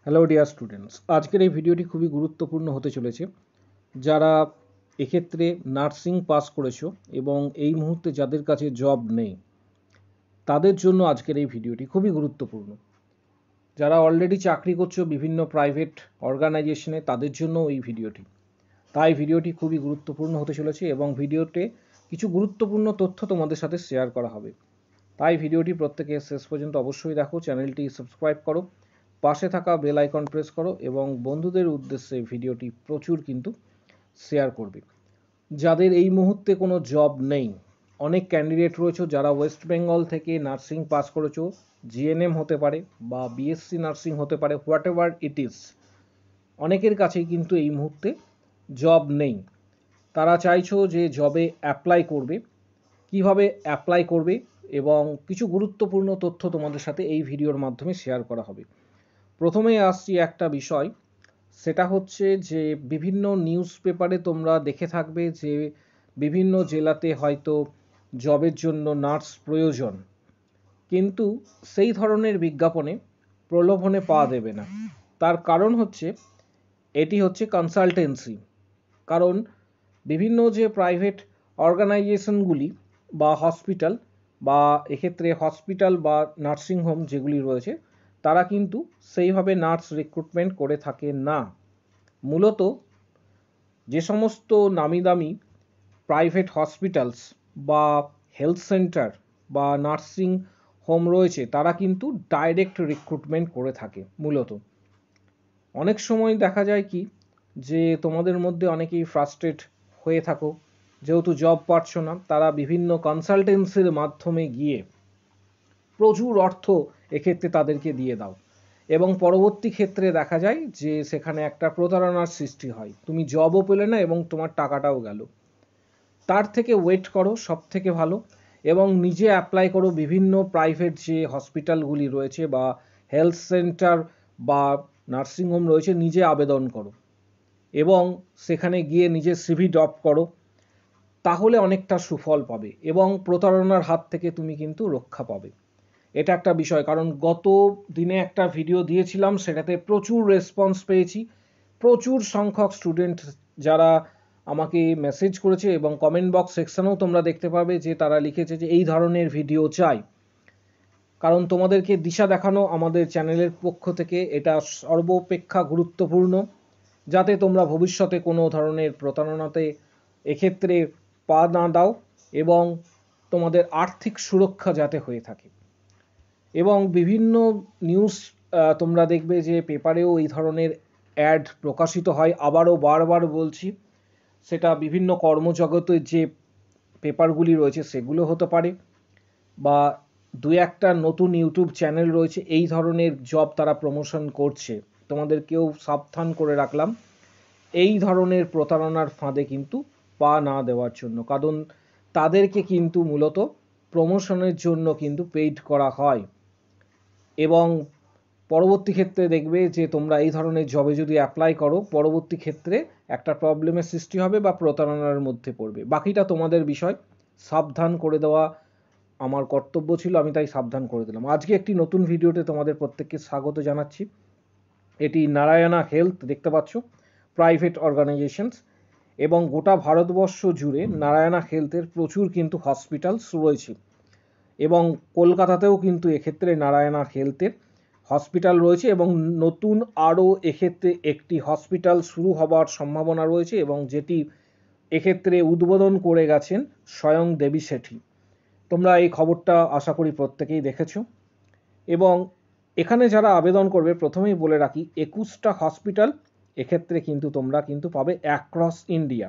Hello dear students, আজকের এই ভিডিওটি খুবই গুরুত্বপূর্ণ হতে চলেছে। যারা এক্ষেত্রে নার্সিং পাস করেছো এবং এই মুহূর্তে যাদের কাছে জব নেই তাদের জন্য আজকের এই ভিডিওটি খুবই গুরুত্বপূর্ণ। যারা অলরেডি চাকরি করছো বিভিন্ন প্রাইভেট অর্গানাইজেশনে তাদের জন্য এই ভিডিওটি। তাই ভিডিওটি খুবই গুরুত্বপূর্ণ হতে চলেছে এবং ভিডিওতে কিছু গুরুত্বপূর্ণ তথ্য তোমাদের সাথে শেয়ার করা হবে। তাই ভিডিওটি প্রত্যেকে শেষ পর্যন্ত অবশ্যই দেখো, চ্যানেলটি সাবস্ক্রাইব করো, পাশে থাকা বেল আইকন প্রেস করো এবং বন্ধুদের উদ্দেশ্যে ভিডিওটি প্রচুর কিন্তু শেয়ার করবে। যাদের এই মুহূর্তে কোনো জব নেই, অনেক ক্যান্ডিডেট রয়েছে যারা ওয়েস্ট বেঙ্গল থেকে নার্সিং পাস করেছো, জিএনএম হতে পারে বা বিএসসি নার্সিং হতে পারে, হোয়াট এভার ইট ইজ, অনেকের কাছেই কিন্তু এই মুহূর্তে জব নেই। তারা চাইছো যে জবে অ্যাপ্লাই করবে, কিভাবে অ্যাপ্লাই করবে এবং কিছু গুরুত্বপূর্ণ তথ্য তোমাদের সাথে এই ভিডিওর মাধ্যমে শেয়ার করা হবে। প্রথমেই আসছি একটা বিষয়, সেটা হচ্ছে যে বিভিন্ন নিউজ পেপারে তোমরা দেখে থাকবে যে বিভিন্ন জেলাতে হয়তো জবের জন্য নার্স প্রয়োজন, কিন্তু সেই ধরনের বিজ্ঞাপনে প্রলোভনে পা দেবে না। তার কারণ হচ্ছে এটি হচ্ছে কনসালটেন্সি। কারণ বিভিন্ন যে প্রাইভেট অর্গানাইজেশনগুলি বা হসপিটাল বা এক্ষেত্রে হসপিটাল বা নার্সিংহোম যেগুলি রয়েছে তারা কিন্তু সেইভাবে নার্স রিক্রুটমেন্ট করে থাকে না। মূলত যে সমস্ত নামি দামি প্রাইভেট হসপিটালস বা হেলথ সেন্টার বা নার্সিং হোম রয়েছে তারা কিন্তু ডাইরেক্ট রিক্রুটমেন্ট করে থাকে। মূলত অনেক সময় দেখা যায় কি যে তোমাদের মধ্যে অনেকেই ফ্রাস্ট্রেট হয়ে থাকো, যেহেতু জব পাচ্ছ না, তারা বিভিন্ন কনসালটেন্সির মাধ্যমে গিয়ে প্রচুর অর্থ এক্ষেত্রে তাদেরকে দিয়ে দাও এবং পরবর্তী ক্ষেত্রে দেখা যায় যে সেখানে একটা প্রতারণার সৃষ্টি হয়, তুমি জবও পেলে না এবং তোমার টাকাটাও গেল। তার থেকে ওয়েট করো, সব থেকে ভালো, এবং নিজে অ্যাপ্লাই করো বিভিন্ন প্রাইভেট যে হসপিটালগুলি রয়েছে বা হেলথ সেন্টার বা নার্সিংহোম রয়েছে, নিজে আবেদন করো এবং সেখানে গিয়ে নিজের সিভি ড্রপ করো। তাহলে অনেকটা সুফল পাবে এবং প্রতারণার হাত থেকে তুমি কিন্তু রক্ষা পাবে। এটা একটা বিষয়, কারণ গত দিনে একটা ভিডিও দিয়েছিলাম, সেটাতে প্রচুর রেসপন্স পেয়েছি। প্রচুর সংখ্যক স্টুডেন্ট যারা আমাকে মেসেজ করেছে এবং কমেন্ট বক্স সেকশনেও তোমরা দেখতে পাবে যে তারা লিখেছে যে এই ধরনের ভিডিও চাই। কারণ তোমাদেরকে দিশা দেখানো আমাদের চ্যানেলের পক্ষ থেকে এটা সর্বাপেক্ষা গুরুত্বপূর্ণ, যাতে তোমরা ভবিষ্যতে কোনো ধরনের প্রতারণাতে এক্ষেত্রে পা না দাও এবং তোমাদের আর্থিক সুরক্ষা যাতে হয়ে থাকে। এবং বিভিন্ন নিউজ তোমরা দেখবে যে পেপারেও এই ধরনের অ্যাড প্রকাশিত হয়। আবারও বারবার বলছি, সেটা বিভিন্ন কর্মজগতের যে পেপারগুলি রয়েছে সেগুলো হতে পারে বা দু একটা নতুন ইউটিউব চ্যানেল রয়েছে এই ধরনের জব তারা প্রমোশন করছে। তোমাদেরকেও সাবধান করে রাখলাম এই ধরনের প্রতারণার ফাঁদে কিন্তু পা না দেওয়ার জন্য, কারণ তাদেরকে কিন্তু মূলত প্রমোশনের জন্য কিন্তু পেইড করা হয় এবং পরবর্তী ক্ষেত্রে দেখবে যে তোমরা এই ধরনের জবে যদি অ্যাপ্লাই করো, পরবর্তী ক্ষেত্রে একটা প্রবলেমের সৃষ্টি হবে বা প্রতারণার মধ্যে পড়বে। বাকিটা তোমাদের বিষয়, সাবধান করে দেওয়া আমার কর্তব্য ছিল, আমি তাই সাবধান করে দিলাম। আজকে একটি নতুন ভিডিওতে তোমাদের প্রত্যেককে স্বাগত জানাচ্ছি। এটি নারায়ণা হেলথ, দেখতে পাচ্ছ প্রাইভেট অর্গানাইজেশনস, এবং গোটা ভারতবর্ষ জুড়ে নারায়ণা হেলথের প্রচুর কিন্তু হসপিটালস রয়েছে এবং কলকাতাতেও কিন্তু এক্ষেত্রে নারায়ণা হেলথের হসপিটাল রয়েছে এবং নতুন আরও এক্ষেত্রে একটি হসপিটাল শুরু হবার সম্ভাবনা রয়েছে এবং যেটি এক্ষেত্রে উদ্বোধন করে গেছেন স্বয়ং দেবী শেঠী। তোমরা এই খবরটা আশা করি প্রত্যেকেই দেখেছো। এবং এখানে যারা আবেদন করবে, প্রথমেই বলে রাখি 21টা হসপিটাল এক্ষেত্রে কিন্তু তোমরা কিন্তু পাবে অ্যাক্রস ইন্ডিয়া।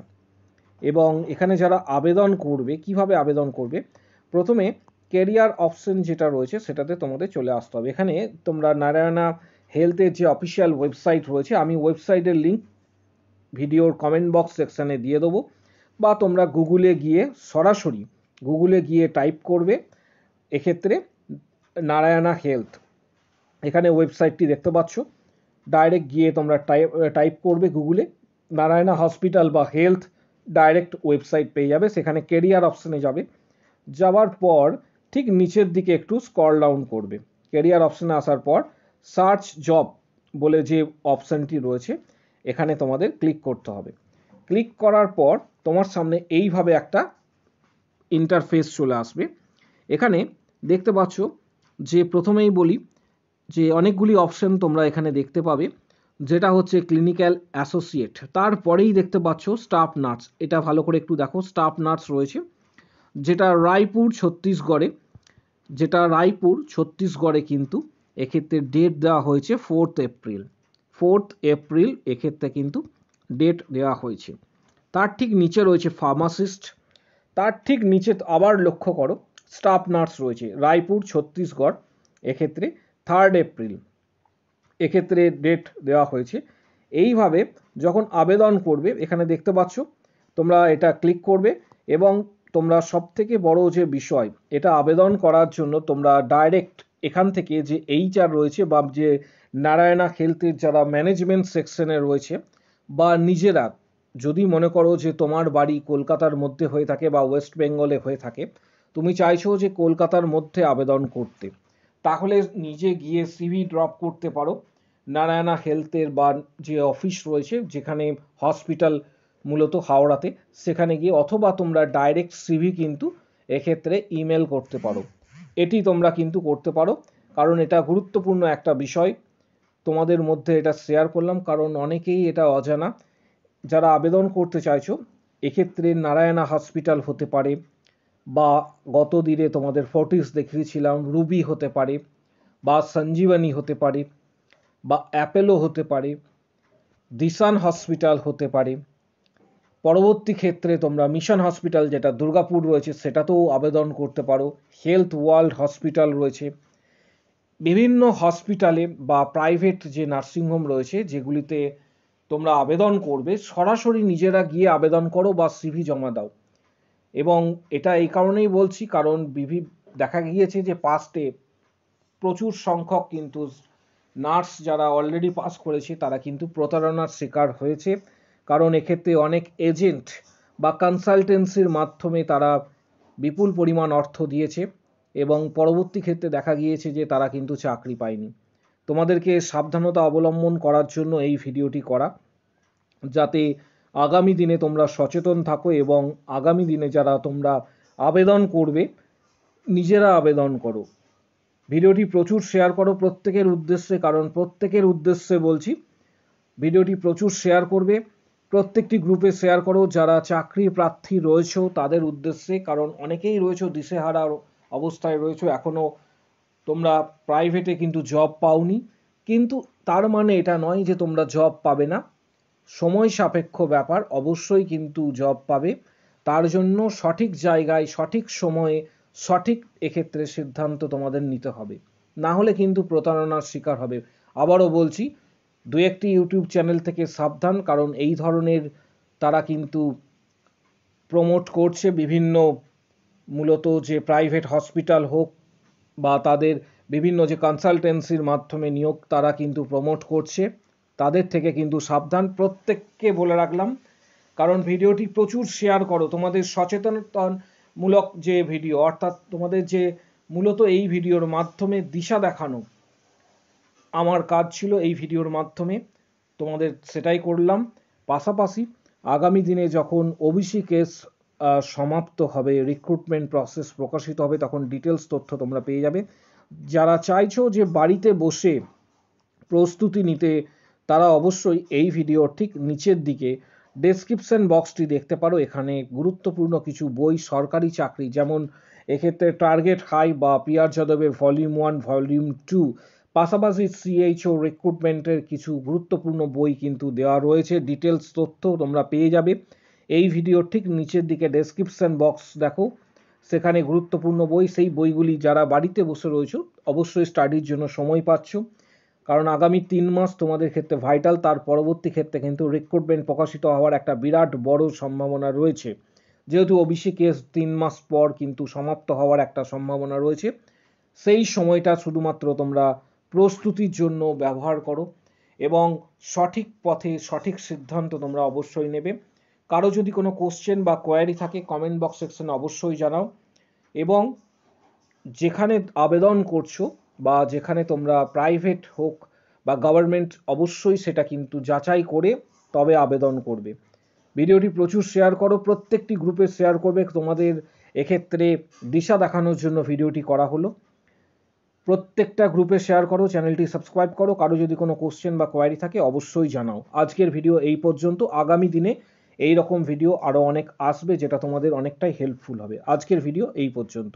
এবং এখানে যারা আবেদন করবে, কিভাবে আবেদন করবে, প্রথমে ক্যারিয়ার অপশন যেটা রয়েছে সেটাতে তোমাদের চলে আসতে হবে। এখানে তোমরা নারায়ণা হেলথের যে অফিসিয়াল ওয়েবসাইট রয়েছে, আমি ওয়েবসাইটের লিঙ্ক ভিডিওর কমেন্ট বক্স সেকশানে দিয়ে দেবো, বা তোমরা গুগলে গিয়ে সরাসরি গুগলে গিয়ে টাইপ করবে এক্ষেত্রে নারায়ণা হেলথ। এখানে ওয়েবসাইটটি দেখতে পাচ্ছ, ডাইরেক্ট গিয়ে তোমরা টাইপ করবে গুগলে নারায়ণা হসপিটাল বা হেলথ, ডাইরেক্ট ওয়েবসাইট পেয়ে যাবে। সেখানে কেরিয়ার অপশানে যাবে, যাওয়ার পর ঠিক নিচের দিকে একটু স্ক্রল ডাউন করবে। কেরিয়ার অপশানে আসার পর সার্চ জব বলে যে অপশানটি রয়েছে এখানে তোমাদের ক্লিক করতে হবে। ক্লিক করার পর তোমার সামনে এইভাবে একটা ইন্টারফেস চলে আসবে। এখানে দেখতে পাচ্ছ যে প্রথমেই বলি যে অনেকগুলি অপশন তোমরা এখানে দেখতে পাবে, যেটা হচ্ছে ক্লিনিক্যাল অ্যাসোসিয়েট, তারপরেই দেখতে পাচ্ছ স্টাফ নার্স। এটা ভালো করে একটু দেখো, স্টাফ নার্স রয়েছে যেটা রায়পুর ছত্তিশগড়ে কিন্তু এক্ষেত্রে ডেট দেওয়া হয়েছে 4th এপ্রিল এক্ষেত্রে কিন্তু ডেট দেওয়া হয়েছে। তার ঠিক নিচে রয়েছে ফার্মাসিস্ট, তার ঠিক নিচে আবার লক্ষ্য করো স্টাফ নার্স রয়েছে রায়পুর ছত্তিশগড়, এক্ষেত্রে 3rd এপ্রিল এক্ষেত্রে ডেট দেওয়া হয়েছে। এইভাবে যখন আবেদন করবে এখানে দেখতে পাচ্ছ তোমরা এটা ক্লিক করবে এবং তোমরা সবথেকে বড় যে বিষয়, এটা আবেদন করার জন্য তোমরা ডাইরেক্ট এখান থেকে যে HR রয়েছে বা যে নারায়ণা হেলথের যারা ম্যানেজমেন্ট সেকশনে রয়েছে, বা নিজেরা যদি মনে করো যে তোমার বাড়ি কলকাতার মধ্যে হয়ে থাকে বা ওয়েস্ট বেঙ্গলে হয়ে থাকে, তুমি চাইছো যে কলকাতার মধ্যে আবেদন করতে, তাহলে নিজে গিয়ে সিভি ড্রপ করতে পারো নারায়ণা হেলথের বা যে অফিস রয়েছে যেখানে হসপিটাল মূলত হাওড়াতে, সেখানে গিয়ে, অথবা তোমরা ডাইরেক্ট সিভি কিন্তু এক্ষেত্রে ইমেল করতে পারো। এটি তোমরা কিন্তু করতে পারো, কারণ এটা গুরুত্বপূর্ণ একটা বিষয় তোমাদের মধ্যে এটা শেয়ার করলাম, কারণ অনেকেই এটা অজানা। যারা আবেদন করতে চাইছো এক্ষেত্রে নারায়ণা হসপিটাল হতে পারে, বা গত দিনে তোমাদের ফোর্টিস দেখিয়েছিলাম রুবি হতে পারে, বা সঞ্জীবনী হতে পারে, বা অ্যাপেলো হতে পারে, দিশান হসপিটাল হতে পারে। পরবর্তী ক্ষেত্রে তোমরা মিশন হসপিটাল যেটা দুর্গাপুর রয়েছে সেটাতেও আবেদন করতে পারো, হেলথ ওয়ার্ল্ড হসপিটাল রয়েছে। বিভিন্ন হসপিটালে বা প্রাইভেট যে নার্সিংহোম রয়েছে যেগুলিতে তোমরা আবেদন করবে, সরাসরি নিজেরা গিয়ে আবেদন করো বা সিভি জমা দাও। এবং এটা এই কারণেই বলছি কারণ দেখা গিয়েছে যে পাস্টে প্রচুর সংখ্যক কিন্তু নার্স যারা অলরেডি পাস করেছে তারা কিন্তু প্রতারণার শিকার হয়েছে, কারণ এক্ষেত্রে অনেক এজেন্ট বা কনসালটেন্সির মাধ্যমে তারা বিপুল পরিমাণ অর্থ দিয়েছে এবং পরবর্তী ক্ষেত্রে দেখা গিয়েছে যে তারা কিন্তু চাকরি পায়নি। তোমাদেরকে সাবধানতা অবলম্বন করার জন্য এই ভিডিওটি করা, যাতে আগামী দিনে তোমরা সচেতন থাকো এবং আগামী দিনে যারা তোমরা আবেদন করবে নিজেরা আবেদন করো। ভিডিওটি প্রচুর শেয়ার করো প্রত্যেকের উদ্দেশ্যে, কারণ প্রত্যেকের উদ্দেশ্যে বলছি, ভিডিওটি প্রচুর শেয়ার করবে, প্রত্যেকটি গ্রুপে শেয়ার করো যারা চাকরি প্রার্থী রয়েছে তাদের উদ্দেশ্যে, কারণ অনেকেই রয়েছে দিশেহারার অবস্থায় রয়েছে, এখনও তোমরা প্রাইভেটে কিন্তু জব পাওনি, কিন্তু তার মানে এটা নয় যে তোমরা জব পাবে না। সময় সাপেক্ষ ব্যাপার, অবশ্যই কিন্তু জব পাবে। তার জন্য সঠিক জায়গায় সঠিক সময়ে সঠিক এক্ষেত্রে সিদ্ধান্ত তোমাদের নিতে হবে, না হলে কিন্তু প্রতারণার শিকার হবে। আবারও বলছি, দু একটি ইউটিউব চ্যানেল থেকে সাবধান, কারণ এই ধরনের তারা কিন্তু প্রমোট করছে বিভিন্ন, মূলত যে প্রাইভেট হসপিটাল হোক বা তাদের বিভিন্ন যে কনসালটেন্সির মাধ্যমে নিয়োগ তারা কিন্তু প্রমোট করছে, তাদের থেকে কিন্তু সাবধান। প্রত্যেককে বলে রাখলাম, কারণ ভিডিওটি প্রচুর শেয়ার করো। তোমাদের সচেতনতামূলক যে ভিডিও, অর্থাৎ তোমাদের যে মূলত এই ভিডিওর মাধ্যমে দিশা দেখানো আমার কাজ ছিল, এই ভিডিওর মাধ্যমে তোমাদের সেটাই করলাম। পাশাপাশি আগামী দিনে যখন ওবিসি কেস সমাপ্ত হবে, রিক্রুটমেন্ট প্রসেস প্রকাশিত হবে, তখন ডিটেলস তথ্য তোমরা পেয়ে যাবে। যারা চাইছো যে বাড়িতে বসে প্রস্তুতি নিতে, তারা অবশ্যই এই ভিডিওর ঠিক নিচের দিকে ডেসক্রিপশন বক্সটি দেখতে পারো। এখানে গুরুত্বপূর্ণ কিছু বই, সরকারি চাকরি, যেমন এক্ষেত্রে টার্গেট হাই বা PR যাদবের ভলিউম 1 ভলিউম 2, পাশাপাশি CHO রিক্রুটমেন্টের কিছু গুরুত্বপূর্ণ বই কিন্তু দেওয়া রয়েছে। ডিটেলস তথ্য তোমরা পেয়ে যাবে এই ভিডিওর ঠিক নিচের দিকে ডেসক্রিপশন বক্স দেখো, সেখানে গুরুত্বপূর্ণ বই, সেই বইগুলি যারা বাড়িতে বসে রয়েছে অবশ্যই স্টাডির জন্য সময় পাচ্ছ, কারণ আগামী 3 মাস তোমাদের ক্ষেত্রে ভাইটাল। তার পরবর্তী ক্ষেত্রে কিন্তু রিক্রুটমেন্ট প্রকাশিত হওয়ার একটা বিরাট বড় সম্ভাবনা রয়েছে, যেহেতু ওবিসি কেস 3 মাস পর কিন্তু সমাপ্ত হওয়ার একটা সম্ভাবনা রয়েছে। সেই সময়টা শুধুমাত্র তোমরা প্রস্তুতির জন্য ব্যবহার করো এবং সঠিক পথে সঠিক সিদ্ধান্ত তোমরা অবশ্যই নেবে। কারো যদি কোনো কোশ্চেন বা কোয়ারি থাকে কমেন্ট বক্স সেকশনে অবশ্যই জানাও, এবং যেখানে আবেদন করছো বা যেখানে তোমরা প্রাইভেট হোক বা গভর্নমেন্ট অবশ্যই সেটা কিন্তু যাচাই করে তবে আবেদন করবে। ভিডিওটি প্রচুর শেয়ার করো, প্রত্যেকটি গ্রুপে শেয়ার করবে। তোমাদের এক্ষেত্রে দিশা দেখানোর জন্য ভিডিওটি করা হলো। প্রত্যেকটা গ্রুপে শেয়ার করো, চ্যানেলটি সাবস্ক্রাইব করো। কারো যদি কোনো কোশ্চেন বা কোয়ারি থাকে অবশ্যই জানাও। আজকের ভিডিও এই পর্যন্ত। আগামী দিনে এই রকম ভিডিও আরও অনেক আসবে যেটা তোমাদের অনেকটাই হেল্পফুল হবে। আজকের ভিডিও এই পর্যন্ত।